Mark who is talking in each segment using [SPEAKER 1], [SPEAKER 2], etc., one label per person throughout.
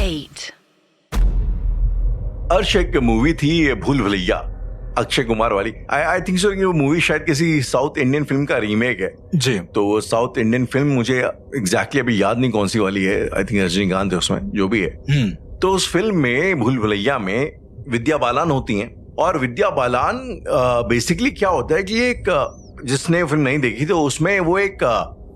[SPEAKER 1] 8.
[SPEAKER 2] अर्श एक मूवी थी भूल भुलैया, अक्षय कुमार वाली. आई थिंक सो वो मूवी शायद किसी साउथ इंडियन फिल्म का रीमेक है
[SPEAKER 3] जी.
[SPEAKER 2] तो वो साउथ इंडियन फिल्म मुझे एग्जैक्टली अभी याद नहीं कौन सी वाली है. आई थिंक रजनीकांत है उसमें, जो भी है. तो उस फिल्म में भूल भुलैया में विद्या बालन होती हैं. और विद्या बालन बेसिकली क्या होता है कि एक जिसने फिल्म नहीं देखी तो उसमें वो एक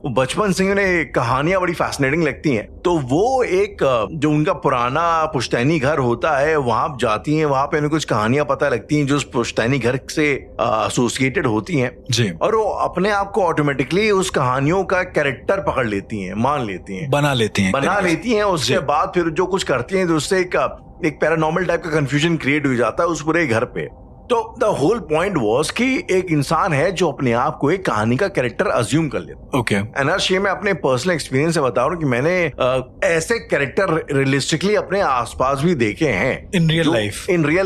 [SPEAKER 2] बचपन से उन्हें कहानियां बड़ी फैसिनेटिंग लगती हैं. तो वो एक जो उनका पुराना पुश्तैनी घर होता है वहां जाती हैं, वहां पे उन्हें कुछ कहानियां पता लगती हैं जो उस पुश्तैनी घर से एसोसिएटेड होती हैं
[SPEAKER 3] जी.
[SPEAKER 2] और वो अपने आप को ऑटोमेटिकली उस कहानियों का कैरेक्टर पकड़ लेती हैं, मान लेती हैं, बना लेती हैं. उसके बाद फिर जो कुछ करती हैं तो उससे एक पैरानॉर्मल टाइप का कंफ्यूजन क्रिएट हो जाता है उस पूरे घर पे. तो द होल पॉइंट वाज कि एक इंसान है जो अपने आप को एक कहानी का कैरेक्टर अज्यूम कर लेता.
[SPEAKER 3] ओके.
[SPEAKER 2] एनर्श, ये मैं अपने पर्सनल एक्सपीरियंस से बता रहा हूँ कि मैंने ऐसे कैरेक्टर रियलिस्टिकली अपने आसपास भी देखे हैं,
[SPEAKER 3] इन रियल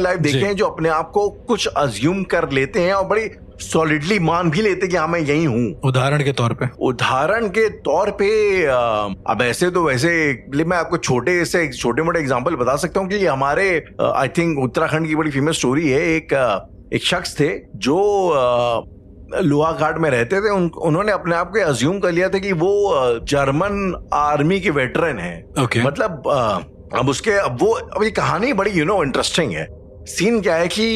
[SPEAKER 3] लाइफ
[SPEAKER 2] देखे हैं, जो अपने आप को कुछ अज्यूम कर लेते हैं और बड़ी सॉलिडली मान भी लेते कि हाँ मैं यही हूँ.
[SPEAKER 3] उदाहरण के तौर पे अब ऐसे तो वैसे मैं आपको छोटे मोटे एग्जांपल बता सकता हूँ कि हमारे आई थिंक उत्तराखंड की बड़ी फेमस स्टोरी है. एक शख्स थे जो लोहा घाट में रहते थे. उन्होंने अपने आप को अज्यूम कर लिया था कि वो जर्मन आर्मी के वेटरन है. मतलब अब ये कहानी बड़ी इंटरेस्टिंग है. सीन क्या है कि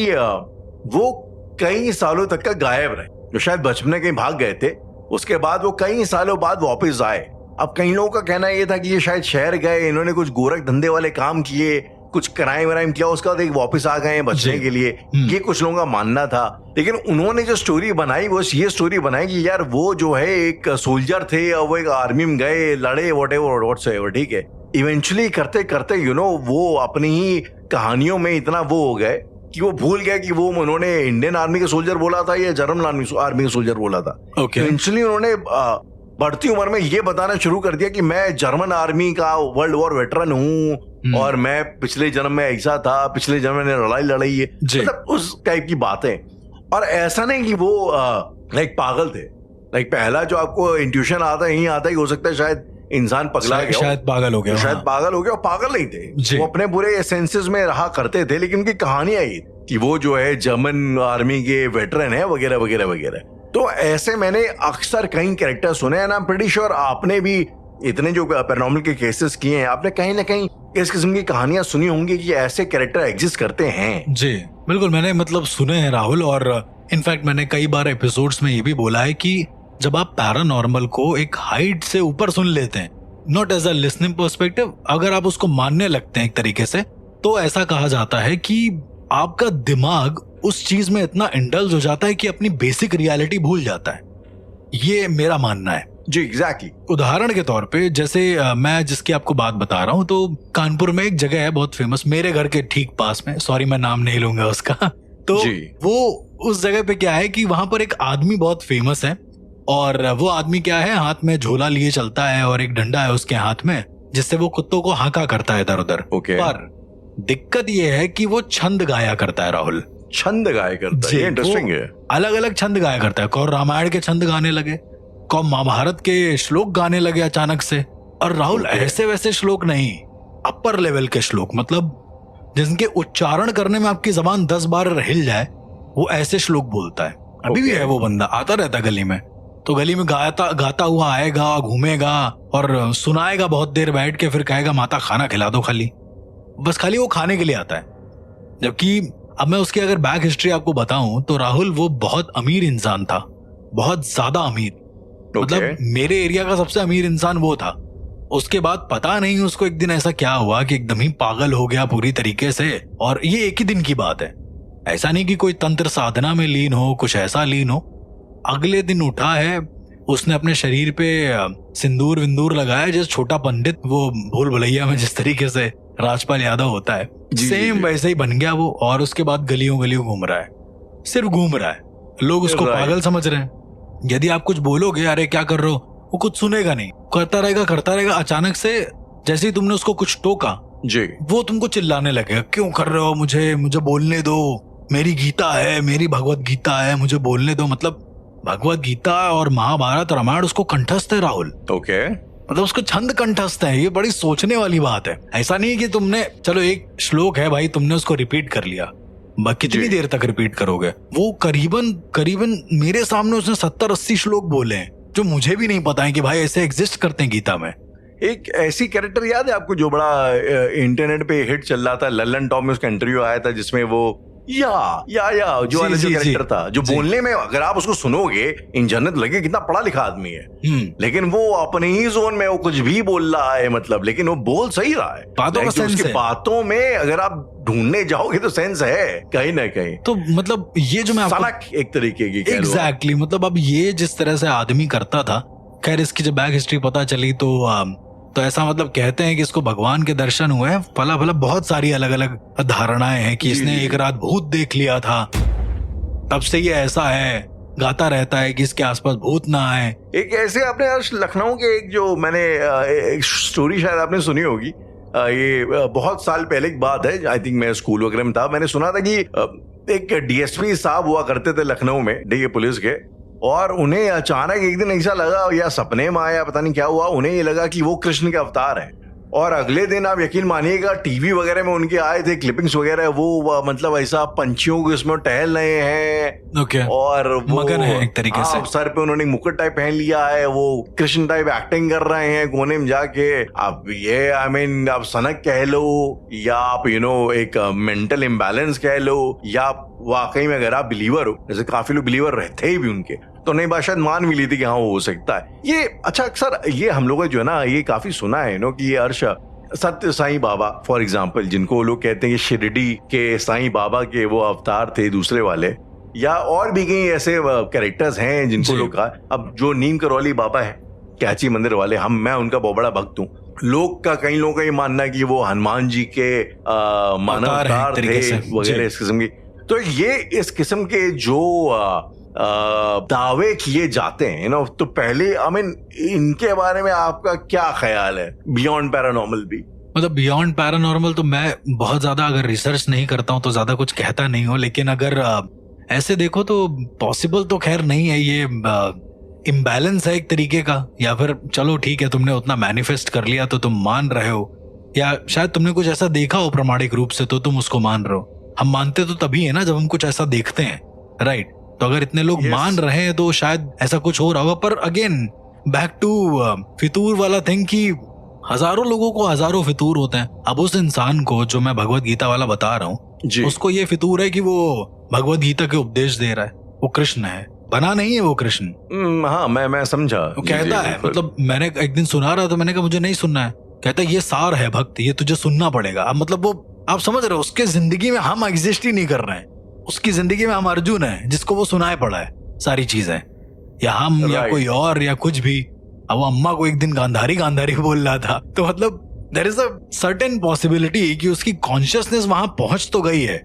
[SPEAKER 3] वो कई सालों तक का गायब रहे, जो शायद बचपन में कहीं भाग गए थे. उसके बाद वो कई सालों बाद वापस आए. अब कई लोगों का कहना ये था कि ये शायद शहर गए, इन्होंने कुछ गोरख धंधे वाले काम किए, कुछ क्राइम किया, उसके बाद एक वापस आ गए बचने के लिए. ये कुछ लोगों का मानना था. लेकिन उन्होंने जो स्टोरी बनाई वो ये स्टोरी बनाई कि यार वो जो है एक सोल्जर थे और वो एक आर्मी में गए, लड़े, व्हाटएवर, ठीक है. इवेंचुअली करते करते वो अपनी ही कहानियों में इतना वो हो गए कि वो भूल गया कि वो उन्होंने इंडियन आर्मी के सोल्जर बोला था या जर्मन आर्मी के सोल्जर बोला था. इवेंचुअली उन्होंने बढ़ती उम्र में ये बताना शुरू कर दिया कि मैं जर्मन आर्मी का वर्ल्ड वॉर वेटरन हूँ और मैं पिछले जन्म में ऐसा था, पिछले जन्म में लड़ाई लड़ी है, मतलब उस टाइप की बातें. और ऐसा नहीं कि वो लाइक पागल थे. लाइक पहला जो आपको इंट्यूशन आता है, यही आता है, हो सकता है शायद इंसान पगला गया, शायद पागल हो गया.
[SPEAKER 2] पागल नहीं थे वो, अपने पूरे सेंसेस में रहा करते थे. लेकिन उनकी कहानियां ये कि वो जो है जर्मन आर्मी के वेटरन है वगैरह वगैरह वगैरह. तो ऐसे मैंने अक्सर कई कैरेक्टर सुने हैं. आई एम प्रीटी श्योर आपने भी इतने जो पैरानॉर्मल के केसेस किए हैं, आपने कहीं ना कहीं इस किस्म की कहानियां सुनी होंगी कि ऐसे कैरेक्टर एग्जिस्ट करते हैं.
[SPEAKER 3] जी बिल्कुल, मैंने मतलब सुने हैं राहुल. और इनफैक्ट मैंने कई बार एपिसोड्स में ये भी बोला है कि जब आप पैरानॉर्मल को एक हाइट से ऊपर सुन लेते हैं, not as a listening perspective, अगर आप उसको मानने लगते हैं एक तरीके से, तो ऐसा कहा जाता है कि आपका दिमाग उस चीज में इतना इंडल्ज हो जाता है कि अपनी बेसिक रियलिटी भूल जाता है. ये मेरा मानना है.
[SPEAKER 2] जी एग्जैक्टली.
[SPEAKER 3] उदाहरण के तौर पे जैसे मैं जिसकी आपको बात बता रहा हूँ, तो कानपुर में एक जगह है बहुत फेमस, मेरे घर के ठीक पास में, सॉरी मैं नाम नहीं लूंगा उसका. तो वो उस जगह पे क्या है कि वहां पर एक आदमी बहुत फेमस है और वो आदमी क्या है, हाथ में झोला लिए चलता है और एक डंडा है उसके हाथ में, जिससे वो कुत्तों को हांका करता है इधर उधर. पर दिक्कत ये है कि वो छंद गाया करता है राहुल.
[SPEAKER 2] छंद गाया करता है, इंटरेस्टिंग है.
[SPEAKER 3] अलग अलग छंद गाया करता है. कौन रामायण के छंद गाने लगे, कौन महाभारत के श्लोक गाने लगे अचानक से. और राहुल ऐसे वैसे श्लोक नहीं, अपर लेवल के श्लोक, मतलब जिनके उच्चारण करने में आपकी जबान 10 बार हिल जाए, वो ऐसे श्लोक बोलता है. अभी भी है वो बंदा, आता रहता गली में. तो गली में गाता हुआ आएगा, घूमेगा और सुनाएगा बहुत देर बैठ के, फिर कहेगा माता खाना खिला दो. खाली वो खाने के लिए आता है. जबकि अब मैं उसकी अगर बैक हिस्ट्री आपको बताऊं तो राहुल वो बहुत अमीर इंसान था, बहुत ज्यादा अमीर. मतलब मेरे एरिया का सबसे अमीर इंसान वो था. उसके बाद पता नहीं उसको एक दिन ऐसा क्या हुआ कि एकदम ही पागल हो गया पूरी तरीके से. और ये एक ही दिन की बात है, ऐसा नहीं कि कोई तंत्र साधना में लीन हो, कुछ ऐसा लीन हो. अगले दिन उठा है, उसने अपने शरीर पे सिंदूर विंदूर लगाया, जैसे छोटा पंडित वो भूल भुलैया में जिस तरीके से राजपाल यादव होता है, सेम वैसे ही बन गया वो. और उसके बाद गलियों घूम रहा है, सिर्फ घूम रहा है. लोग उसको पागल समझ रहे हैं. यदि आप कुछ बोलोगे, अरे क्या कर रहे हो, वो कुछ सुनेगा नहीं, करता रहेगा. अचानक से जैसे ही तुमने उसको कुछ टोका
[SPEAKER 2] जी,
[SPEAKER 3] वो तुमको चिल्लाने लगेगा, क्यों कर रहे हो, मुझे बोलने दो, मेरी गीता है, मेरी भगवत गीता है, मुझे बोलने दो. मतलब भगवत गीता और महाभारत रामायण उसको कंठस्थ है राहुल.
[SPEAKER 1] मतलब उसको छंद कंठस्थ है। ये बड़ी सोचने वाली बात है। ऐसा नहीं है कि तुमने, चलो एक श्लोक है भाई, तुमने उसको रिपीट कर लिया, कितनी देर तक रिपीट करोगे? वो करीबन मेरे सामने उसने 70-80 श्लोक बोले हैं जो मुझे भी नहीं पता है कि भाई ऐसे एग्जिस्ट करते हैं गीता में।
[SPEAKER 3] एक ऐसी कैरेक्टर याद है आपको जो बड़ा इंटरनेट पे हिट चल रहा था, लल्लन टॉप में उसका इंटरव्यू आया था जिसमें वो या जो वाला जो कैरेक्टर था, जो बोलने में अगर आप उसको सुनोगे इन जन्नत लगे कितना पढ़ा लिखा आदमी है, लेकिन वो अपने ही जोन में वो कुछ भी बोल रहा है, मतलब लेकिन वो बोल सही रहा है।
[SPEAKER 1] बातों का सेंस है।
[SPEAKER 3] बातों में अगर आप ढूंढने जाओगे तो सेंस है कहीं ना कहीं।
[SPEAKER 1] तो मतलब ये जो मैं
[SPEAKER 3] सनक एक तरीके की
[SPEAKER 1] एग्जैक्टली मतलब अब ये जिस तरह से आदमी करता था, खैर इसकी जब बैक हिस्ट्री पता चली तो ऐसा मतलब कहते हैं कि इसको भगवान के दर्शन हुए। फला बहुत सारी अलग अलग धारणाएं हैं कि इसने एक रात भूत देख लिया था, तब से ये ऐसा है, गाता रहता है कि इसके आसपास भूत ना आए।
[SPEAKER 3] एक ऐसे आपने लखनऊ के एक जो मैंने एक स्टोरी शायद आपने सुनी होगी, ये बहुत साल पहले की बात है, आई थिंक मैं स्कूल वगैरह में था, मैंने सुना था कि एक डीएसपी साहब हुआ करते थे लखनऊ में, डीए पुलिस के, और उन्हें अचानक एक दिन ऐसा लगा या सपने में आया पता नहीं क्या हुआ, उन्हें ये लगा कि वो कृष्ण के अवतार हैं। और अगले दिन आप यकीन मानिएगा टीवी वगैरह में उनके आए थे क्लिपिंग्स वगैरह, वो मतलब ऐसा पंछियों के उसमें टहल रहे हैं।
[SPEAKER 1] okay.
[SPEAKER 3] और वो
[SPEAKER 1] मगन है एक तरीके से।
[SPEAKER 3] सर पे उन्होंने मुकुट टाइप पहन लिया है, वो कृष्ण टाइप एक्टिंग कर रहे हैं कोने में जाके। अब ये आप सनक कह लो या आप एक मेंटल इम्बैलेंस कह लो, या वाकई में अगर आप बिलीवर हो, जैसे काफी लोग बिलीवर रहते ही भी उनके, तो नहीं बात शायद मान भी ली थी कि हाँ वो हो सकता है। ये अच्छा अक्सर ये हम लोगों जो है ना ये काफी सुना है कि ये अर्श सत्य साईं बाबा फॉर एग्जाम्पल, जिनको लोग कहते हैं कि शिरडी के साईं बाबा के वो अवतार थे दूसरे वाले, या और भी कई ऐसे कैरेक्टर्स हैं जिनको लोग कहा। अब जो नीम करौली बाबा है कैची मंदिर वाले, मैं उनका बहुत बड़ा भक्त हूँ। लोग का कई लोगों का ये मानना है कि वो हनुमान जी के मानव अवतार थे वगैरह इस किस्म की। तो ये इस किस्म के जो दावे किए जाते हैं तो पहले इनके बारे में आपका क्या ख्याल है बियॉन्ड पैरानॉर्मल भी?
[SPEAKER 1] मतलब बियॉन्ड पैरानॉर्मल तो मैं बहुत ज्यादा अगर रिसर्च नहीं करता हूँ तो ज्यादा कुछ कहता नहीं हूँ, लेकिन अगर ऐसे देखो तो पॉसिबल तो खैर नहीं है। ये इम्बैलेंस है एक तरीके का, या फिर चलो ठीक है तुमने उतना मैनिफेस्ट कर लिया तो तुम मान रहे हो, या शायद तुमने कुछ ऐसा देखा हो प्रामाणिक रूप से तो तुम उसको मान रहे हो। हम मानते तो तभी है ना जब हम कुछ ऐसा देखते हैं, राइट? तो अगर इतने लोग मान रहे हैं तो शायद ऐसा कुछ हो रहा होगा। पर अगेन बैक टू फितूर वाला थिंग कि हजारों लोगों को हजारों फितूर होते हैं। अब उस इंसान को जो मैं भगवत गीता वाला बता रहा हूँ, उसको ये फितूर है कि वो भगवत गीता के उपदेश दे रहा है, वो कृष्ण है, बना नहीं है वो कृष्ण।
[SPEAKER 3] हाँ मैं समझा।
[SPEAKER 1] वो कहता है, मतलब मैंने एक दिन सुना रहा था, मैंने कहा मुझे नहीं सुनना है, कहता है ये सार है भक्त, ये तुझे सुनना पड़ेगा। अब मतलब वो आप समझ रहे हो, उसके जिंदगी में हम एग्जिस्ट ही नहीं कर रहे हैं, उसकी जिंदगी में हम अर्जुन है जिसको वो सुनाए पड़ा है सारी चीजें, या हम या कोई और या कुछ भी। अब वो अम्मा को एक दिन गांधारी बोल रहा था, तो मतलब there is a certain possibility कि उसकी कॉन्शियसनेस वहां पहुंच तो गई है,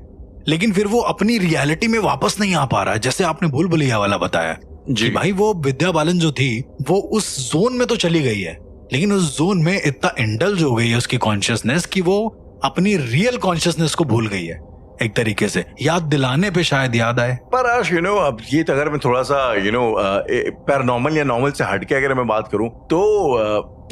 [SPEAKER 1] लेकिन फिर वो अपनी रियलिटी में वापस नहीं आ पा रहा है। जैसे आपने भूल भुलैया वाला बताया जी भाई, वो विद्या बालन जो थी वो उस जोन में तो चली गई है, लेकिन उस जोन में इतना इंडल्ज हो गई है उसकी कॉन्शियसनेस कि वो अपनी रियल कॉन्शियसनेस को भूल गई है। एक तरीके से याद दिलाने पे शायद याद आए।
[SPEAKER 3] पर आश अब ये तो अगर मैं थोड़ा सा पैरानॉर्मल या नॉर्मल से हटके अगर मैं बात करूं तो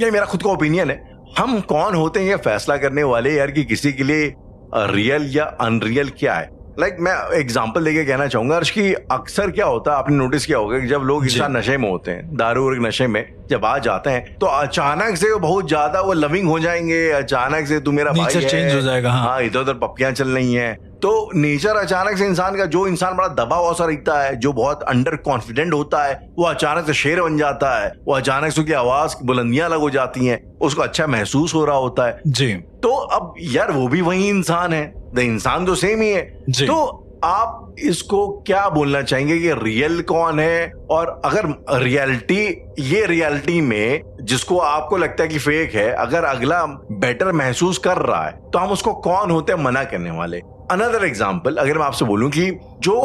[SPEAKER 3] ये मेरा खुद का ओपिनियन है। हम कौन होते हैं ये फैसला करने वाले यार कि किसी के लिए रियल या अनरियल क्या है। मैं एग्जांपल देके कहना चाहूंगा अर्श की अक्सर क्या होता है, आपने नोटिस किया होगा कि जब लोग इंसान नशे में होते हैं, दारू और नशे में जब आ जाते हैं तो अचानक से बहुत ज्यादा वो लविंग हो जाएंगे, अचानक से तू मेरा भाई है,
[SPEAKER 1] चेंज हो जाएगा।
[SPEAKER 3] हाँ इधर उधर पप्पियां चल रही हैं, तो नेचर अचानक से इंसान का, जो इंसान बड़ा दबा हुआ सा रहता है, जो बहुत अंडर कॉन्फिडेंट होता है, वो अचानक से शेर बन जाता है, वो अचानक से उसकी आवाज बुलंदियां अलग हो जाती हैं, उसको अच्छा महसूस हो रहा होता है
[SPEAKER 1] जी।
[SPEAKER 3] तो अब यार वो भी वही इंसान है, द इंसान तो सेम ही है। तो आप इसको क्या बोलना चाहेंगे कि रियल कौन है, और अगर रियलिटी में जिसको आपको लगता है कि फेक है, अगर अगला बेटर महसूस कर रहा है तो हम उसको कौन होते हैं मना करने वाले। अनदर एग्जाम्पल अगर मैं आपसे बोलूं कि जो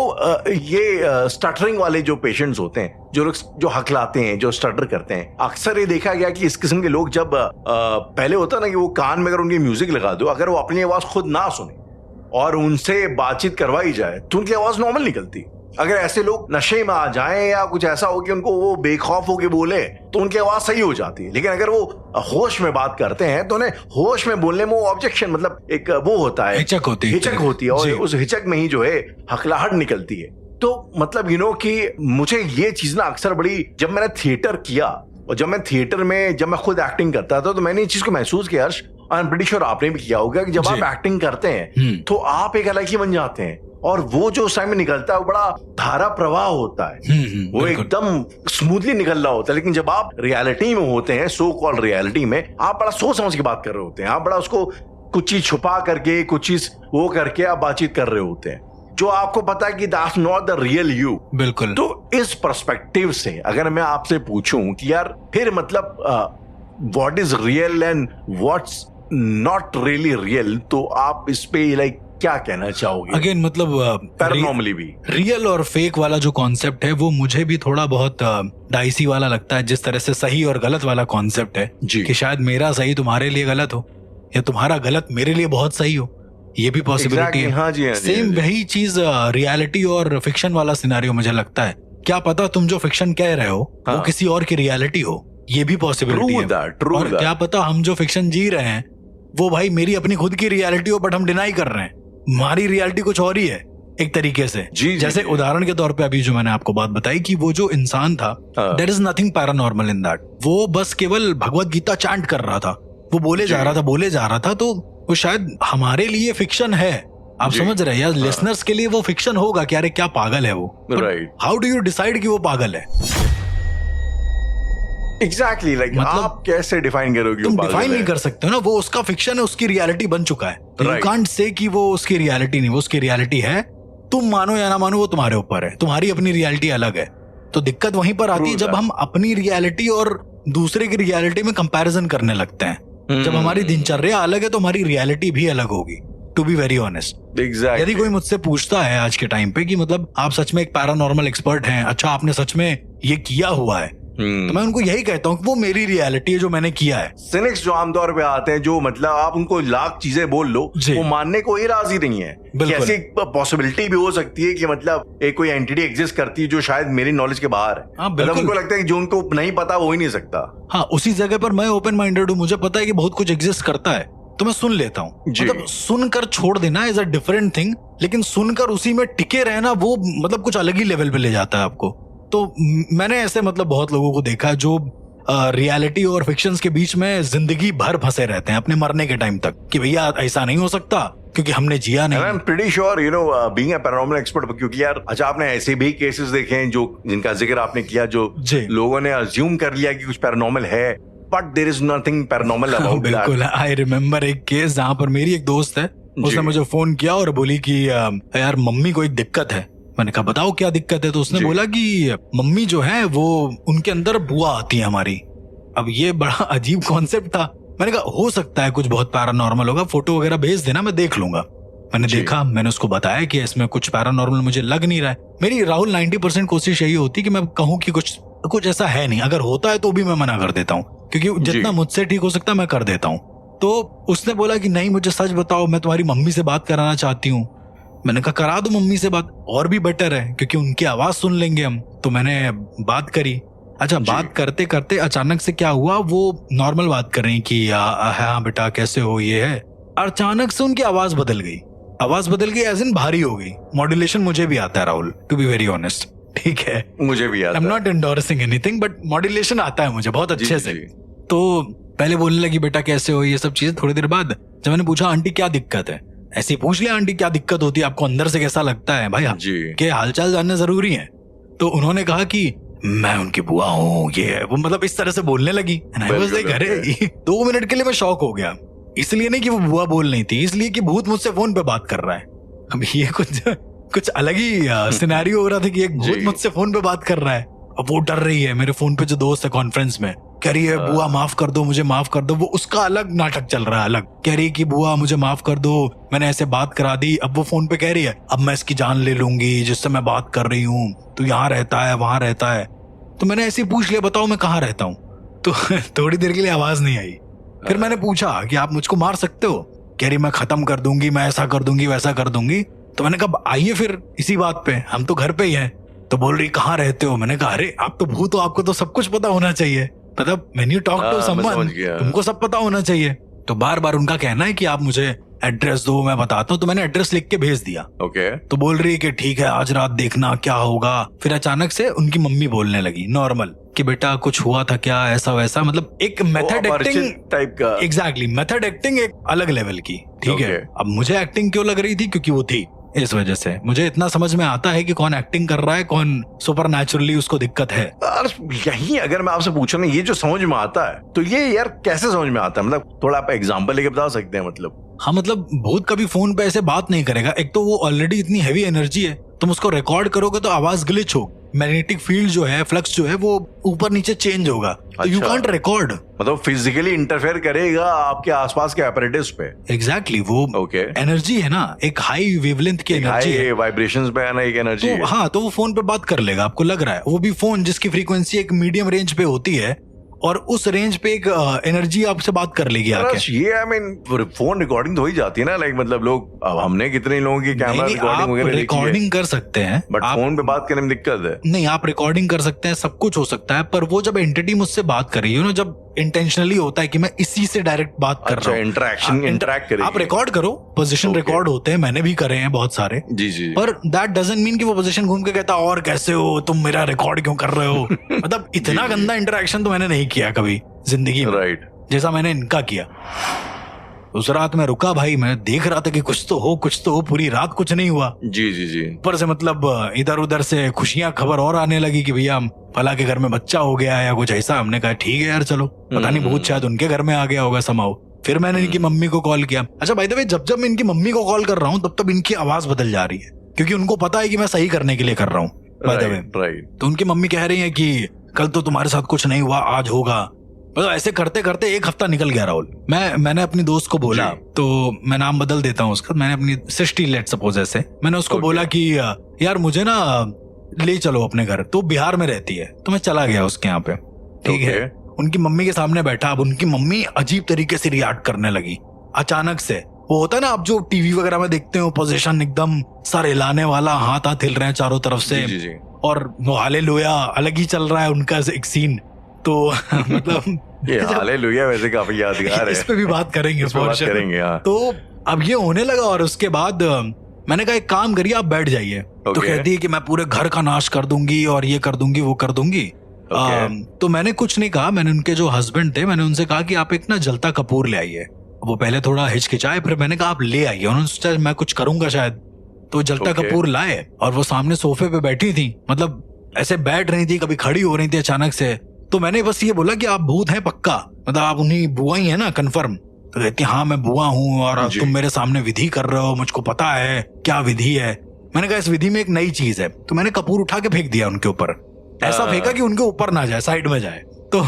[SPEAKER 3] ये स्टटरिंग वाले जो पेशेंट्स होते हैं, जो लोग जो हकलाते हैं, जो स्टटर करते हैं, अक्सर ये देखा गया कि इस किस्म के लोग जब पहले होता है ना कि वो कान में अगर उनकी म्यूजिक लगा दो, अगर वो अपनी आवाज खुद ना सुने और उनसे बातचीत करवाई जाए तो उनकी आवाज नॉर्मल निकलती, अगर ऐसे लोग नशे में आ जाएं या कुछ ऐसा हो कि उनको वो बेखौफ होके बोले तो उनकी आवाज सही हो जाती है, लेकिन अगर वो होश में बात करते हैं तो उन्हें होश में बोलने में वो ऑब्जेक्शन मतलब एक वो होता है,
[SPEAKER 1] हिचक होती है
[SPEAKER 3] और उस हिचक में ही जो है हकलाहट निकलती है। तो मतलब कि मुझे ये चीज ना अक्सर बड़ी, जब मैंने थिएटर किया और जब मैं थिएटर में जब मैं खुद एक्टिंग करता था तो मैंने इस चीज को महसूस किया, हर्ष, आई एम प्रीटी श्योर आपने भी किया होगा कि जब आप एक्टिंग करते हैं तो आप एक अलग ही बन जाते हैं और वो जो उस टाइम में निकलता है वो बड़ा धारा प्रवाह होता है, वो एकदम स्मूथली निकल रहा होता है। लेकिन जब आप रियलिटी में होते हैं, सो कॉल्ड रियलिटी में, आप बड़ा सोच समझ के बात कर रहे होते हैं, आप बड़ा उसको कुछ चीज छुपा करके कुछ चीज वो करके आप बातचीत कर रहे होते हैं जो आपको पता है कि that's not the real you.
[SPEAKER 1] बिल्कुल।
[SPEAKER 3] तो इस पर्सपेक्टिव से अगर मैं आपसे पूछूं कि यार फिर मतलब what is real and what's not really real, तो आप इस पे लाइक क्या कहना चाहोगे?
[SPEAKER 1] अगेन मतलब
[SPEAKER 3] पैरानॉर्मली भी
[SPEAKER 1] रियल और फेक वाला जो कॉन्सेप्ट है वो मुझे भी थोड़ा बहुत डाइसी वाला लगता है, जिस तरह से सही और गलत वाला कॉन्सेप्ट है कि शायद मेरा सही तुम्हारे लिए गलत हो या तुम्हारा गलत मेरे लिए बहुत सही हो, ये भी पॉसिबिलिटी है।
[SPEAKER 3] हाँ जी,
[SPEAKER 1] सेम वही चीज रियलिटी और फिक्शन वाला सिनेरियो मुझे लगता है, क्या पता तुम जो फिक्शन कह रहे हो वो किसी और की रियलिटी हो, ये भी पॉसिबिलिटी है। और क्या पता हम जो फिक्शन जी रहे हैं वो भाई मेरी अपनी खुद की रियलिटी हो, बट हम डिनाई कर रहे हैं, हमारी रियलिटी कुछ और ही है एक तरीके से। जैसे उदाहरण के तौर पे अभी जो मैंने आपको बात बताई कि वो जो इंसान था, there is nothing paranormal in that, वो बस केवल भगवत गीता चैंट कर रहा था, वो बोले जा रहा था, तो वो शायद हमारे लिए फिक्शन है, आप समझ रहे हैं, या लिसनर्स के लिए वो फिक्शन होगा कि अरे क्या पागल है वो,
[SPEAKER 3] right.
[SPEAKER 1] How do you decide कि वो पागल है?
[SPEAKER 3] एग्जैक्टली लाइक आप कैसे डिफाइन करोगे?
[SPEAKER 1] तुम डिफाइन नहीं कर सकते हो ना, वो उसका फिक्शन है, उसकी रियलिटी बन चुका है। यू कांट से कि वो उसकी रियलिटी नहीं, वो उसकी रियलिटी है, तुम मानो या ना मानो वो तुम्हारे ऊपर है, तुम्हारी अपनी रियलिटी अलग है। तो दिक्कत वहीं पर आती है जब हम अपनी रियलिटी और दूसरे की रियलिटी में कंपैरिजन करने लगते हैं। जब हमारी दिनचर्या अलग है तो हमारी रियलिटी भी अलग होगी, टू बी वेरी ऑनेस्ट। यदि कोई मुझसे पूछता है आज के टाइम पे कि मतलब आप सच में एक पैरानॉर्मल एक्सपर्ट हैं, अच्छा आपने सच में ये किया हुआ है, तो मैं उनको यही कहता हूँ कि वो मेरी रियलिटी है जो मैंने किया है।
[SPEAKER 3] सिनिक्स जो आमतौर पे आते हैं, जो मतलब आप उनको लाख चीजें बोल लो वो मानने को ही राजी नहीं है कि ऐसी पॉसिबिलिटी भी हो सकती है कि मतलब एक कोई एंटिटी एग्जिस्ट करती है जो शायद मेरी नॉलेज के बाहर है। मतलब उनको लगता है कि जो उनको नहीं पता वो ही नहीं सकता।
[SPEAKER 1] हाँ, उसी जगह पर मैं ओपन माइंडेड हूँ, मुझे पता है कि बहुत कुछ एग्जिस्ट करता है तो मैं सुन लेता हूँ। मतलब सुनकर छोड़ देना इज अ डिफरेंट थिंग, लेकिन सुनकर उसी में टिके रहना वो मतलब कुछ अलग ही लेवल पे ले जाता है आपको। तो मैंने ऐसे मतलब बहुत लोगों को देखा जो रियलिटी और फिक्शंस के बीच में जिंदगी भर फंसे रहते हैं अपने मरने के टाइम तक कि भैया ऐसा नहीं हो सकता क्योंकि हमने जिया नहीं।
[SPEAKER 3] I am pretty sure you know being a paranormal expert, क्योंकि यार अच्छा आपने ऐसे भी केसेस देखे हैं जो जिनका जिक्र आपने किया, जो लोगों ने अज्यूम कर लिया कि कुछ पैरानॉर्मल है, but there is nothing paranormal about that.
[SPEAKER 1] बिल्कुल, आई रिमेम्बर एक केस जहां पर मेरी एक दोस्त है, उसने मुझे फोन किया और बोली कि यार मम्मी को एक दिक्कत है। मैंने कहा बताओ क्या दिक्कत है? तो उसने बोला कि मम्मी जो है वो उनके अंदर बुआ आती है हमारी। अब ये बड़ा अजीब कॉन्सेप्ट था। मैंने कहा हो सकता है कुछ बहुत पैरानॉर्मल होगा, फोटो वगैरह भेज देना मैं देख लूंगा। मैंने देखा, मैंने उसको बताया कि इसमें कुछ पैरानॉर्मल मुझे लग नहीं रहा है। मेरी राहुल 90% कोशिश यही होती कि मैं कहूँ कि कुछ ऐसा है नहीं, अगर होता है तो भी मैं मना कर देता हूँ क्योंकि जितना मुझसे ठीक हो सकता है मैं कर देता हूँ। तो उसने बोला कि नहीं मुझे सच बताओ, मैं तुम्हारी मम्मी से बात कराना चाहती हूँ। मैंने कहा करा दो मम्मी से बात, और भी बेटर है क्योंकि उनकी आवाज सुन लेंगे हम। तो मैंने बात करी। अच्छा, बात करते करते अचानक से क्या हुआ, वो नॉर्मल बात कर रही कि हाँ बेटा कैसे हो, ये है। अचानक से उनकी आवाज बदल गई। आवाज बदल गई एज इन भारी हो गई। मॉड्यूलेशन मुझे भी आता है Rahul, to be very honest, ठीक है
[SPEAKER 3] मुझे भी आता है।
[SPEAKER 1] I am not endorsing anything, but modulation आता है मुझे बहुत अच्छे से। तो पहले बोलने लगी बेटा कैसे हो, ये सब चीजें। थोड़ी देर बाद जब मैंने पूछा आंटी क्या दिक्कत है, ऐसे पूछ लिया आंटी क्या दिक्कत होती है आपको, अंदर से कैसा लगता है भाई के हालचाल जानना जरूरी है। तो उन्होंने कहा कि मैं उनकी बुआ हूँ, ये है वो, मतलब इस तरह से बोलने लगी। अरे 2 मिनट के लिए मैं शॉक हो गया। इसलिए नहीं कि वो बुआ बोल नहीं थी, इसलिए कि भूत मुझसे फोन पे बात कर रहा है। अब ये कुछ अलग ही सिनेरियो हो रहा था कि एक भूत मुझसे फोन पे बात कर रहा है। अब वो डर रही है, मेरे फोन पे जो दोस्त है कॉन्फ्रेंस में, कह रही है बुआ माफ कर दो, मुझे माफ कर दो। वो उसका अलग नाटक चल रहा है, अलग कह रही है कि बुआ मुझे माफ कर दो, मैंने ऐसे बात करा दी। अब वो फोन पे कह रही है अब मैं इसकी जान ले लूंगी जिससे मैं बात कर रही हूँ, तू यहाँ रहता है वहां रहता है। तो मैंने ऐसे पूछ लिया बताओ मैं कहाँ रहता हूँ। तो थोड़ी देर के लिए आवाज नहीं आई। फिर मैंने पूछा कि आप मुझको मार सकते हो? कह रही मैं खत्म कर दूंगी, मैं ऐसा कर दूंगी वैसा कर दूंगी। तो मैंने कहा आइए फिर इसी बात पे, हम तो घर पे ही हैं। तो बोल रही कहाँ रहते हो? मैंने कहा अरे आप तो भूत हो, आपको तो सब कुछ पता होना चाहिए, मतलब व्हेन यू टॉक टू
[SPEAKER 2] मैं
[SPEAKER 1] समवन
[SPEAKER 2] समझ गया।
[SPEAKER 1] तुमको सब पता होना चाहिए। तो बार बार उनका कहना है कि आप मुझे एड्रेस दो, मैं बताता हूँ। तो मैंने एड्रेस लिख के भेज दिया।
[SPEAKER 2] ओके
[SPEAKER 1] तो बोल रही है कि ठीक है आज रात देखना क्या होगा। फिर अचानक से उनकी मम्मी बोलने लगी नॉर्मल कि बेटा कुछ हुआ था क्या, ऐसा वैसा, मतलब एक मेथड एक्टिंग
[SPEAKER 2] टाइप का।
[SPEAKER 1] एग्जैक्टली मेथड एक्टिंग एक अलग लेवल की, ठीक है।
[SPEAKER 2] Okay.
[SPEAKER 1] अब मुझे एक्टिंग क्यों लग रही थी? क्योंकि वो थी, इस वजह से मुझे इतना समझ में आता है कि कौन एक्टिंग कर रहा है, कौन सुपर नेचुरली उसको दिक्कत है।
[SPEAKER 2] और यही अगर मैं आपसे पूछूं ना, ये जो समझ में आता है तो ये यार कैसे समझ में आता है? मतलब थोड़ा आप एग्जांपल लेके बता सकते हैं? मतलब
[SPEAKER 1] हाँ, मतलब भूत कभी फोन पे ऐसे बात नहीं करेगा। एक तो वो ऑलरेडी इतनी हैवी एनर्जी है, तुम उसको रिकॉर्ड करोगे तो आवाज ग्लिच हो, मैग्नेटिक फील्ड जो है, फ्लक्स जो है वो ऊपर नीचे चेंज होगा, तो यू
[SPEAKER 2] अच्छा।
[SPEAKER 1] Can't record.
[SPEAKER 2] मतलब फिजिकली इंटरफेयर करेगा आपके आसपास के apparatus पे।
[SPEAKER 1] एग्जैक्टली वो
[SPEAKER 2] ओके
[SPEAKER 1] एनर्जी है ना, एक हाई वेवलेंथ की एनर्जी है।
[SPEAKER 2] हाई वाइब्रेशंस पे आना एक एनर्जी
[SPEAKER 1] तो
[SPEAKER 2] है।
[SPEAKER 1] हाँ, तो वो फोन पे बात कर लेगा, आपको लग रहा है। वो भी फोन जिसकी फ्रीक्वेंसी एक मीडियम रेंज पे होती है, और उस रेंज पे एक एनर्जी आपसे बात कर लेगी आके।
[SPEAKER 2] ये आई मीन फोन रिकॉर्डिंग तो हो ही जाती है ना, लाइक मतलब लोग, अब हमने कितने लोगों की कैमरा
[SPEAKER 1] नहीं,
[SPEAKER 2] रिकॉर्डिंग
[SPEAKER 1] आप
[SPEAKER 2] वगैरह देखी है,
[SPEAKER 1] रिकॉर्डिंग कर सकते हैं,
[SPEAKER 2] बट
[SPEAKER 1] आप
[SPEAKER 2] फोन पे बात करने में दिक्कत है।
[SPEAKER 1] नहीं, आप रिकॉर्डिंग कर सकते हैं, सब कुछ हो सकता है। पर वो जब एंटिटी मुझसे बात कर रही है ना, जब इंटेंशनली होता है कि मैं इसी से डायरेक्ट बात कर
[SPEAKER 2] अच्छा,
[SPEAKER 1] रहा हूँ,
[SPEAKER 2] इंटरेक्शन इंटरेक्ट करेगी।
[SPEAKER 1] आप रिकॉर्ड करो, पोजीशन
[SPEAKER 2] Okay.
[SPEAKER 1] रिकॉर्ड होते हैं, मैंने भी करे हैं बहुत सारे।
[SPEAKER 2] जी जी
[SPEAKER 1] पर दैट डजंट मीन कि वो पोजीशन घूम के कहता और कैसे हो तुम, मेरा रिकॉर्ड क्यों कर रहे हो। मतलब इतना
[SPEAKER 2] जी, जी।
[SPEAKER 1] गंदा इंटरेक्शन तो मैंने नहीं किया कभी जिंदगी में,
[SPEAKER 2] राइट।
[SPEAKER 1] जैसा मैंने इनका किया। उस रात मैं रुका भाई, मैं देख रहा था कि कुछ तो हो, कुछ तो हो। पूरी रात कुछ नहीं हुआ।
[SPEAKER 2] जी जी जी
[SPEAKER 1] ऊपर से मतलब इधर उधर से खुशियां खबर और आने लगी कि भैया फला के घर में बच्चा हो गया है या कुछ ऐसा। हमने कहा ठीक है यार चलो, पता नहीं भूत शायद उनके घर में आ गया होगा समाओ। फिर मैंने इनकी मम्मी को कॉल किया। अच्छा बाय द वे, जब जब मैं इनकी मम्मी को कॉल कर रहा हूँ तब तब इनकी आवाज बदल जा रही है, क्योंकि उनको पता है कि मैं सही करने के लिए कर रहा हूँ बाय द वे।
[SPEAKER 2] राइट।
[SPEAKER 1] तो उनकी मम्मी कह रही है कि कल तो तुम्हारे साथ कुछ नहीं हुआ, आज होगा। मतलब ऐसे करते करते एक हफ्ता निकल गया राहुल। मैंने अपनी दोस्त को बोला, तो मैं नाम बदल देता हूँ उसका, मैंने अपनी सृष्टि लेट सपोज ऐसे, मैंने उसको
[SPEAKER 2] Okay.
[SPEAKER 1] बोला कि यार मुझे ना ले चलो अपने घर। तो बिहार में रहती है, तो मैं चला गया उसके यहाँ पे, ठीक है। उनकी मम्मी के सामने बैठा। अब उनकी मम्मी अजीब तरीके से रिएक्ट करने लगी अचानक से। वो होता है ना, आप जो टीवी वगैरह में देखते हो, पोजीशन एकदम सर हिलाने वाला, हाथ हाथ हिल रहे हैं चारों तरफ से,
[SPEAKER 2] जी जी
[SPEAKER 1] और वो हालेलुया अलग ही चल रहा है उनका एक सीन। तो मतलब
[SPEAKER 2] ये हालेलुया वैसे काफी यादगार है।
[SPEAKER 1] इस पे भी बात करेंगे,
[SPEAKER 2] इस पे बात
[SPEAKER 1] for sure।
[SPEAKER 2] करेंगे, हाँ।
[SPEAKER 1] तो अब ये होने लगा, और उसके बाद मैंने कहा एक काम करिए, आप बैठ जाइए। तो
[SPEAKER 2] Okay.
[SPEAKER 1] कहती है कि मैं पूरे घर का नाश कर दूंगी और ये कर दूंगी वो कर दूंगी।
[SPEAKER 2] Okay.
[SPEAKER 1] तो मैंने कुछ नहीं कहा। मैंने उनके जो हस्बैंड थे, मैंने उनसे कहा कि आप एक ना जलता कपूर ले आइए। वो पहले थोड़ा हिचकिचाए, फिर मैंने कहा आप ले आइए। उन्होंने सोचा मैं कुछ करूंगा शायद, तो जलता
[SPEAKER 2] Okay.
[SPEAKER 1] कपूर लाए, और वो सामने सोफे पे बैठी थी, मतलब ऐसे बैठ रही थी, कभी खड़ी हो रही थी अचानक से। तो मैंने बस ये बोला कि आप भूत हैं पक्का, मतलब आप उन्हीं बुआ ही है ना कंफर्म? तो कहती हाँ मैं बुआ हूँ, और
[SPEAKER 2] जी।
[SPEAKER 1] तुम मेरे सामने विधि कर रहे हो, मुझको पता है क्या विधि है। मैंने कहा इस विधि में एक नई चीज है। तो मैंने कपूर उठा के फेंक दिया उनके ऊपर, ऐसा फेंका कि उनके ऊपर ना जाए, साइड में जाए। तो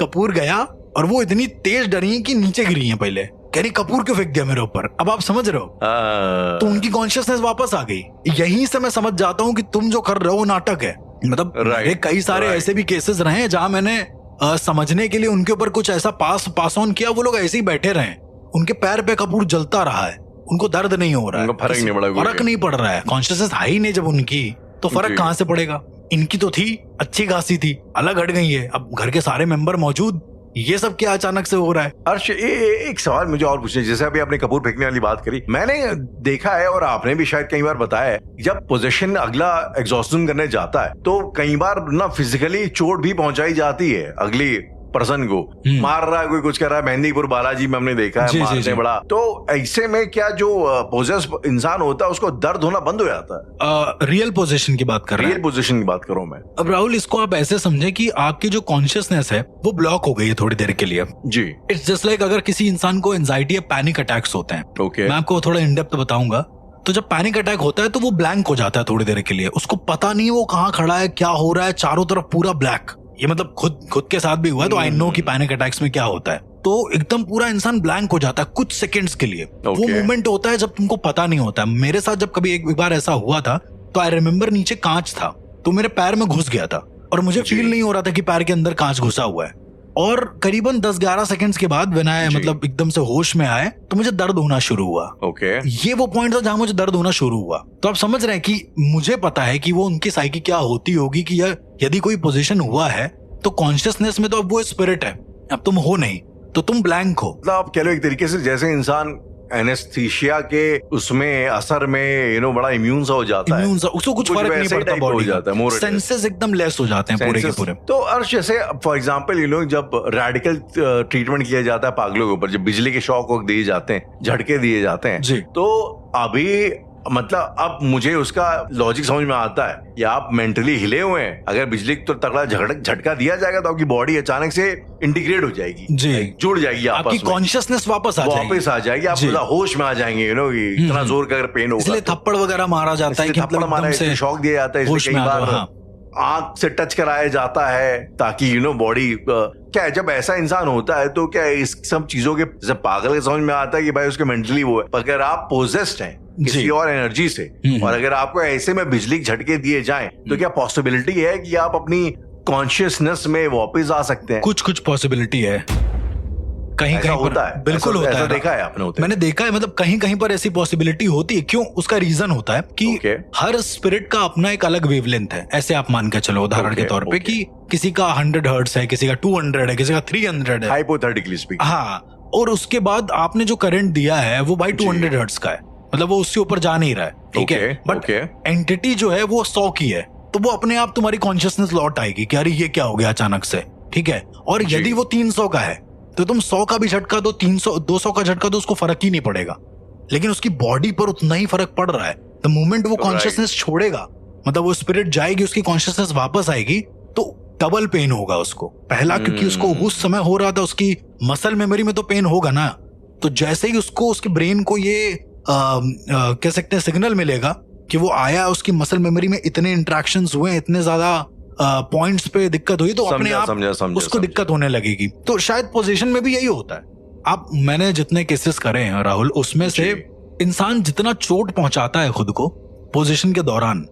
[SPEAKER 1] कपूर गया, और वो इतनी तेज डरी कि नीचे गिरी है। पहले कह रही कपूर क्यों फेंक दिया मेरे ऊपर। अब आप समझ रहे हो, तो उनकी कॉन्शियसनेस वापस आ गई। यहीं से मैं समझ जाता हूँ कि तुम जो कर रहे हो वो नाटक है। मतलब
[SPEAKER 2] Right,
[SPEAKER 1] मेरे कई सारे
[SPEAKER 2] right.
[SPEAKER 1] ऐसे भी केसेस रहे हैं जहां मैंने समझने के लिए उनके ऊपर कुछ ऐसा पास ऑन किया, वो लोग ऐसे ही बैठे रहे, उनके पैर पे कपूर जलता रहा है, उनको दर्द नहीं हो रहा है,
[SPEAKER 2] उनको फर्क नहीं पड़ा,
[SPEAKER 1] फर्क नहीं पड़ रहा है। कॉन्शियसनेस है ही नहीं जब उनकी, तो फर्क
[SPEAKER 2] जी।
[SPEAKER 1] कहां से पड़ेगा। इनकी तो थी अच्छी खासी थी, अलग हट गई है। अब घर के सारे मेंबर मौजूद, ये सब क्या अचानक से हो रहा है।
[SPEAKER 2] अर्श, एक सवाल मुझे और पूछना है। जैसे अभी आपने कपूर फेंकने वाली बात करी, मैंने देखा है और आपने भी शायद कई बार बताया है, जब पोजीशन अगला एग्जॉस्शन करने जाता है तो कई बार ना फिजिकली चोट भी पहुंचाई जाती है अगली पर्सन को। मार रहा है कोई, कुछ कर रहा है। मेहंदीपुर बालाजी में हमने देखा
[SPEAKER 1] जी,
[SPEAKER 2] है
[SPEAKER 1] जी,
[SPEAKER 2] मारने
[SPEAKER 1] जी।
[SPEAKER 2] बड़ा। तो ऐसे में क्या जो पोजेस इंसान होता है उसको दर्द होना बंद हो जाता है?
[SPEAKER 1] रियल पोजीशन की बात कर रहे हैं।
[SPEAKER 2] रियल पोजीशन की बात करूं मैं।
[SPEAKER 1] अब राहुल, इसको आप ऐसे समझे कि आपकी जो कॉन्शियसनेस है वो ब्लॉक हो गई है थोड़ी देर के लिए।
[SPEAKER 2] जी
[SPEAKER 1] इट्स जस्ट लाइक अगर किसी इंसान को एंजाइटी या पैनिक अटैक्स होते हैं,
[SPEAKER 2] ओके
[SPEAKER 1] मैं आपको थोड़ा इन डेप्थ बताऊंगा। तो जब पैनिक अटैक होता है तो वो ब्लैंक हो जाता है थोड़ी देर के लिए, उसको पता नहीं वो कहाँ खड़ा है, क्या हो रहा है, चारों तरफ पूरा ब्लैक। ये मतलब खुद के साथ भी हुआ, तो आई नो कि पैनिक अटैक्स में क्या होता है। तो एकदम पूरा इंसान ब्लैंक हो जाता है कुछ सेकंड्स के लिए। वो
[SPEAKER 2] Okay.
[SPEAKER 1] मोमेंट होता है जब तुमको पता नहीं होता है। मेरे साथ जब कभी एक बार ऐसा हुआ था, तो आई रिमेम्बर नीचे कांच था, तो मेरे पैर में घुस गया था, और मुझे फील नहीं हो रहा था कि पैर के अंदर कांच घुसा हुआ है। और करीबन 10-11 सेकंड्स के बाद व्हेन आई
[SPEAKER 2] जी।
[SPEAKER 1] मतलब एकदम से होश में आए तो मुझे दर्द होना शुरू हुआ।
[SPEAKER 2] ओके
[SPEAKER 1] ये वो पॉइंट था जहां मुझे दर्द होना शुरू हुआ। तो आप समझ रहे हैं कि मुझे पता है कि वो उनकी साइकी क्या होती होगी कि यदि कोई पोजीशन हुआ है तो कॉन्शियसनेस में तो अब वो स्पिरिट है, अब तुम हो नहीं तो तुम ब्लैंक हो।
[SPEAKER 2] मतलब आप कह लो एक तरीके से जैसे इंसान एनेस्थीसिया के उसमें असर में बड़ा इम्यून सा हो जाता है,
[SPEAKER 1] इम्यून उसको कुछ फर्क नहीं
[SPEAKER 2] वैसे ही
[SPEAKER 1] पड़ता
[SPEAKER 2] type हो
[SPEAKER 1] बॉडी
[SPEAKER 2] जाता है, more or less।
[SPEAKER 1] सेंसेस एकदम लेस हो जाते हैं पूरे के पूरे।
[SPEAKER 2] तो अर्श जैसे फॉर एग्जांपल जब रेडिकल ट्रीटमेंट किया जाता है पागलों के ऊपर, जब बिजली के शॉक वॉक दिए जाते हैं, झटके दिए जाते हैं,
[SPEAKER 1] जी।
[SPEAKER 2] तो अभी मतलब अब मुझे उसका लॉजिक समझ में आता है या आप मेंटली हिले हुए हैं, अगर बिजली तो तगड़ा झटका दिया जाएगा तो आपकी बॉडी अचानक से इंटीग्रेट हो जाएगी,
[SPEAKER 1] जी।
[SPEAKER 2] जुड़ जाएगी आपस
[SPEAKER 1] आपकी
[SPEAKER 2] में,
[SPEAKER 1] कॉन्शियसनेस वापस आ जाएगी,
[SPEAKER 2] आप
[SPEAKER 1] जी।
[SPEAKER 2] पूरा होश में आ जाएंगे, इतना जोर का अगर पेन होगा
[SPEAKER 1] इसलिए
[SPEAKER 2] तो।
[SPEAKER 1] थप्पड़ वगैरह मारा जाता है कि
[SPEAKER 2] थप्पड़
[SPEAKER 1] मतलब
[SPEAKER 2] मारा,
[SPEAKER 1] एकदम से
[SPEAKER 2] इसलिए शॉक दिया जाता है,
[SPEAKER 1] होश
[SPEAKER 2] इसलिए
[SPEAKER 1] में
[SPEAKER 2] कई
[SPEAKER 1] आ जाओ,
[SPEAKER 2] बार
[SPEAKER 1] हाँ।
[SPEAKER 2] आंख से टच कराया जाता है ताकि बॉडी क्या है, जब ऐसा इंसान होता है तो क्या है, इस सब चीजों के जब पागल के समझ में आता है कि भाई उसके मेंटली वो है, पर अगर आप पोजेस्ड हैं किसी
[SPEAKER 1] जी।
[SPEAKER 2] और एनर्जी से और अगर आपको ऐसे में बिजली के झटके दिए जाएं तो क्या पॉसिबिलिटी है कि आप अपनी कॉन्शियसनेस में वापस आ सकते हैं?
[SPEAKER 1] कुछ पॉसिबिलिटी है, कहीं
[SPEAKER 2] ऐसा
[SPEAKER 1] कहीं
[SPEAKER 2] होता
[SPEAKER 1] पर
[SPEAKER 2] है?
[SPEAKER 1] बिल्कुल
[SPEAKER 2] ऐसा-
[SPEAKER 1] होता
[SPEAKER 2] ऐसा
[SPEAKER 1] है।
[SPEAKER 2] देखा है आपने होते?
[SPEAKER 1] मैंने देखा है, मतलब कहीं कहीं पर ऐसी पॉसिबिलिटी होती है। क्यों? उसका रीजन होता है कि
[SPEAKER 2] Okay.
[SPEAKER 1] हर स्पिरिट का अपना एक अलग वेवलेंथ है। ऐसे आप मान के चलो उदाहरण के
[SPEAKER 2] Okay,
[SPEAKER 1] तौर पे
[SPEAKER 2] okay.
[SPEAKER 1] कि किसी का 100 हर्ट्ज है, किसी का 200 है, किसी का 300 है।
[SPEAKER 2] Hypothetically speaking.
[SPEAKER 1] हाँ, और उसके बाद आपने जो करंट दिया है वो भाई 200 हर्ट्ज का है, मतलब वो उससे ऊपर जा नहीं रहा है, ठीक है।
[SPEAKER 2] Okay,
[SPEAKER 1] but
[SPEAKER 2] okay.
[SPEAKER 1] एंटिटी जो है वो 100 की है, तो वो अपने आप तुम्हारी कॉन्शियसनेस लौट आएगी कि अरे ये क्या हो गया अचानक से, ठीक है। और
[SPEAKER 2] जी।
[SPEAKER 1] यदि वो 300 का है तो तुम 100 का भी झटका दो, 200 का झटका दो, उसको फर्क ही नहीं पड़ेगा। लेकिन उसकी बॉडी पर उतना ही फर्क पड़ रहा है। द मोमेंट वो
[SPEAKER 2] Right.
[SPEAKER 1] कॉन्शियसनेस छोड़ेगा, मतलब वो स्पिरिट जाएगी, उसकी कॉन्शियसनेस वापस आएगी, तो डबल पेन होगा उसको। पहला क्योंकि उसको उस समय हो रहा था, उसकी मसल मेमोरी में तो पेन होगा ना। तो जैसे ही उसको उसके ब्रेन को ये कह सकते हैं सिग्नल मिलेगा कि वो आया, उसकी मसल मेमोरी में इतने इंटरेक्शंस हुए, इतने ज्यादा पॉइंट्स पे दिक्कत हुई, तो अपने आप उसको दिक्कत होने लगेगी। तो शायद पोजीशन में भी यही होता है। मैंने जितने केसेस करे हैं राहुल, उसमें से इंसान जितना चोट पहुंचाता है खुद को पोजीशन के दौरान,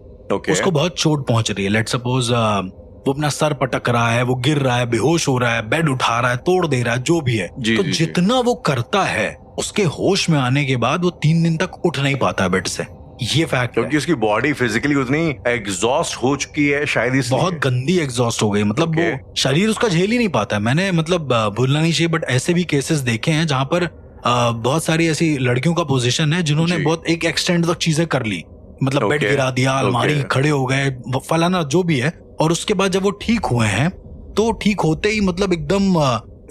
[SPEAKER 1] उसको बहुत चोट पहुंच रही है। लेट सपोज वो अपना सर पटक रहा है, वो गिर रहा है, बेहोश हो रहा है, बेड उठा रहा है, तोड़ दे रहा है, जो भी है, तो जितना वो करता है उसके होश में आने के बाद वो 3 दिन तक उठ नहीं पाता बेड से। ये फैक्ट
[SPEAKER 2] क्योंकि उसकी बॉडी फिजिकली उतनी एग्जॉस्ट हो चुकी है, शायद इसलिए
[SPEAKER 1] बहुत गंदी एग्जॉस्ट हो गई, मतलब वो शरीर उसका झेल ही नहीं पाता है। मैंने मतलब भूलना नहीं चाहिए, बट ऐसे भी केसेस देखे हैं जहां पर बहुत सारी ऐसी लड़कियों का पोजीशन है जिन्होंने बहुत एक एक्सटेंड तक चीजें कर ली, मतलब बेड गिरा दिया, अलमारी खड़े हो गए, फलाना जो भी है। और उसके बाद जब वो ठीक हुए हैं तो ठीक होते ही मतलब एकदम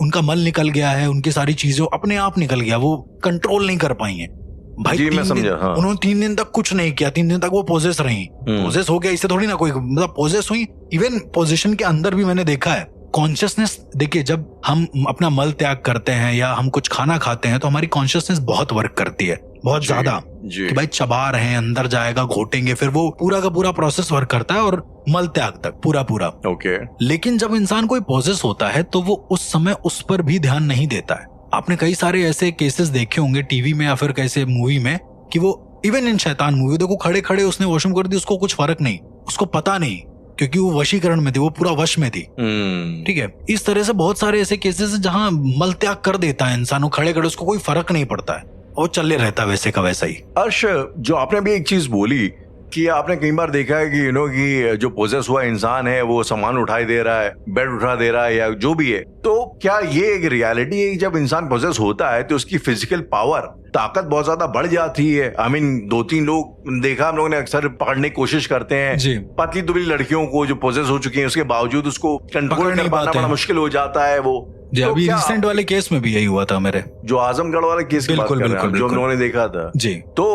[SPEAKER 1] उनका मल निकल गया है, उनकी सारी चीजें अपने आप निकल गया, वो कंट्रोल नहीं कर पाई हैं भाई।
[SPEAKER 2] जी, मैं समझा, हाँ।
[SPEAKER 1] उन्होंने 3 दिन तक कुछ नहीं किया, 3 दिन तक वो पोजेस रही। पोजेस हो गया इससे थोड़ी ना कोई, मतलब पोजेस हुई। इवन पोजीशन के अंदर भी मैंने देखा है कॉन्शियसनेस। देखिए, जब हम अपना मल त्याग करते हैं या हम कुछ खाना खाते हैं तो हमारी कॉन्शियसनेस बहुत वर्क करती है, बहुत ज्यादा, कि भाई चबा रहे हैं, अंदर जाएगा, घोटेंगे, फिर वो पूरा का पूरा प्रोसेस वर्क करता है और मल त्याग तक पूरा। लेकिन जब इंसान कोई पोजेस होता है तो वो उस समय उस पर भी ध्यान नहीं देता है। आपने कई सारे ऐसे केसेस देखे होंगे टीवी में या फिर कैसे मूवी में कि वो इवन इन शैतान मूवी देखो, खड़े खड़े उसने वॉशरूम कर दी, उसको कुछ फर्क नहीं, उसको पता नहीं, क्योंकि वो वशीकरण में थी, वो पूरा वश में थी, ठीक है। इस तरह से बहुत सारे ऐसे केसेस जहां मल त्याग कर देता है इंसान, खड़े खड़े, उसको कोई फर्क नहीं पड़ता है, वो चले रहता है वैसे का वैसा ही।
[SPEAKER 2] अर्श, जो आपने भी एक चीज बोली कि आपने कई बार देखा है कि कि जो पोजेस हुआ इंसान है वो सामान उठाई दे रहा है, बेड उठा दे रहा है या जो भी है, तो क्या ये एक रियलिटी है कि जब इंसान पोजेस होता है तो उसकी फिजिकल पावर, ताकत बहुत ज्यादा बढ़ जाती है? आई मीन 2-3 लोग देखा हम लोगों ने अक्सर पकड़ने की कोशिश करते हैं, पतली दुबली लड़कियों को जो पोजेस हो चुकी हैं, उसके बावजूद उसको कंट्रोल कर पाना बड़ा मुश्किल हो जाता है। वो
[SPEAKER 1] जी, अभी रिसेंट वाले केस में भी यही हुआ था मेरे,
[SPEAKER 2] जो आजमगढ़ वाले केस की बात कर रहे हैं, जो हम लोगों ने देखा था
[SPEAKER 1] जी।
[SPEAKER 2] तो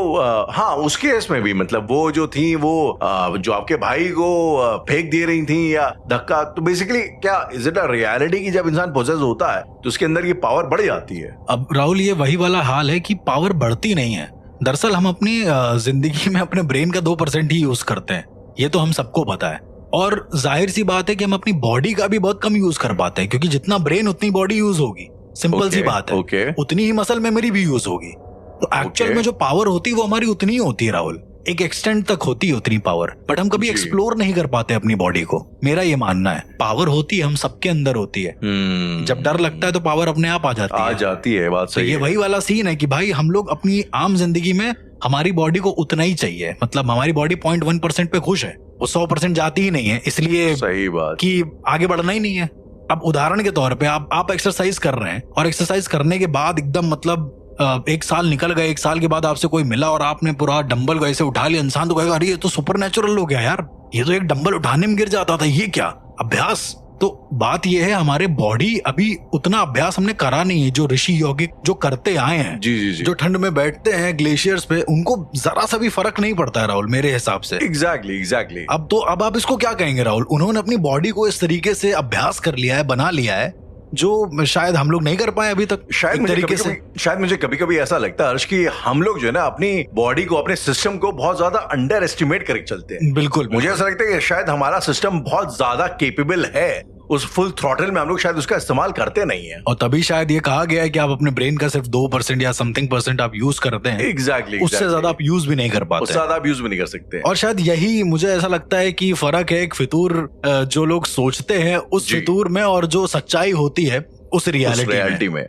[SPEAKER 2] हाँ, उस केस में भी मतलब वो जो थी वो जो आपके भाई को फेंक दे रही थी या धक्का, तो बेसिकली क्या इज इट अ रियलिटी कि जब इंसान पोजेस होता है तो उसके अंदर की पावर बढ़ जाती है?
[SPEAKER 1] अब राहुल, ये वही वाला हाल है कि पावर बढ़ती नहीं है। दरअसल हम अपनी जिंदगी में अपने ब्रेन का 2% ही यूज करते हैं, ये तो हम सबको पता है। और जाहिर सी बात है कि हम अपनी बॉडी का भी बहुत कम यूज कर पाते हैं, क्योंकि जितना ब्रेन उतनी बॉडी यूज होगी, सिंपल सी बात है, उतनी ही मसल मेमोरी भी यूज होगी। तो एक्चुअल में जो पावर होती है वो हमारी उतनी ही होती है राहुल। एक एक्सटेंट तक होती है उतनी पावर, बट हम कभी
[SPEAKER 2] जी।
[SPEAKER 1] एक्सप्लोर नहीं कर पाते अपनी बॉडी को। मेरा ये मानना है, पावर होती है, हम सबके अंदर होती है। जब डर लगता है तो पावर अपने आप आ जाती है।
[SPEAKER 2] बात
[SPEAKER 1] तो
[SPEAKER 2] सही
[SPEAKER 1] ये
[SPEAKER 2] है।
[SPEAKER 1] वही वाला सीन है कि भाई हम लोग अपनी आम जिंदगी में हमारी बॉडी को उतना ही चाहिए, मतलब हमारी बॉडी 0.1% पे खुश है, वो 100% जाती ही नहीं है, इसलिए
[SPEAKER 2] सही बात।
[SPEAKER 1] कि आगे बढ़ना ही नहीं है। अब उदाहरण के तौर पे आप एक्सरसाइज कर रहे हैं और एक्सरसाइज करने के बाद एकदम मतलब एक साल निकल गए, एक साल के बाद आपसे कोई मिला और आपने पूरा डंबल को ऐसे उठा लिया, इंसान तो कहेगा अरे ये तो सुपर नेचुरल हो गया यार, ये तो एक डंबल उठाने में गिर जाता था, ये क्या अभ्यास। तो बात ये है हमारे बॉडी अभी उतना अभ्यास हमने करा नहीं है। जो ऋषि यौगिक जो करते आए हैं,
[SPEAKER 2] जी।
[SPEAKER 1] जो ठंड में बैठते हैं ग्लेशियर्स पे, उनको जरा सा भी फर्क नहीं पड़ता है राहुल, मेरे हिसाब से।
[SPEAKER 2] एग्जैक्टली।
[SPEAKER 1] अब आप इसको क्या कहेंगे राहुल? उन्होंने अपनी बॉडी को इस तरीके से अभ्यास कर लिया है, बना लिया है, जो शायद हम लोग नहीं कर पाए अभी तक।
[SPEAKER 2] शायद मुझे कभी कभी ऐसा लगता है हर्ष कि हम लोग जो है ना अपनी बॉडी को, अपने सिस्टम को बहुत ज्यादा अंडर एस्टिमेट करके चलते हैं।
[SPEAKER 1] बिल्कुल।
[SPEAKER 2] मुझे ऐसा लगता है कि शायद हमारा सिस्टम बहुत ज्यादा केपेबल है, उस फुल थ्रॉटल में हम लोग शायद उसका इस्तेमाल करते नहीं है।
[SPEAKER 1] और तभी शायद ये कहा गया है कि आप अपने ब्रेन का सिर्फ 2% या समथिंग % आप यूज करते हैं।
[SPEAKER 2] एग्जैक्टली।
[SPEAKER 1] उससे ज्यादा आप यूज भी नहीं कर पाते।
[SPEAKER 2] उससे ज्यादा आप यूज भी नहीं कर सकते।
[SPEAKER 1] और शायद यही मुझे ऐसा लगता है कि फर्क है एक फितूर जो लोग सोचते हैं उस फितूर में और जो सच्चाई होती है उस रियलिटी में।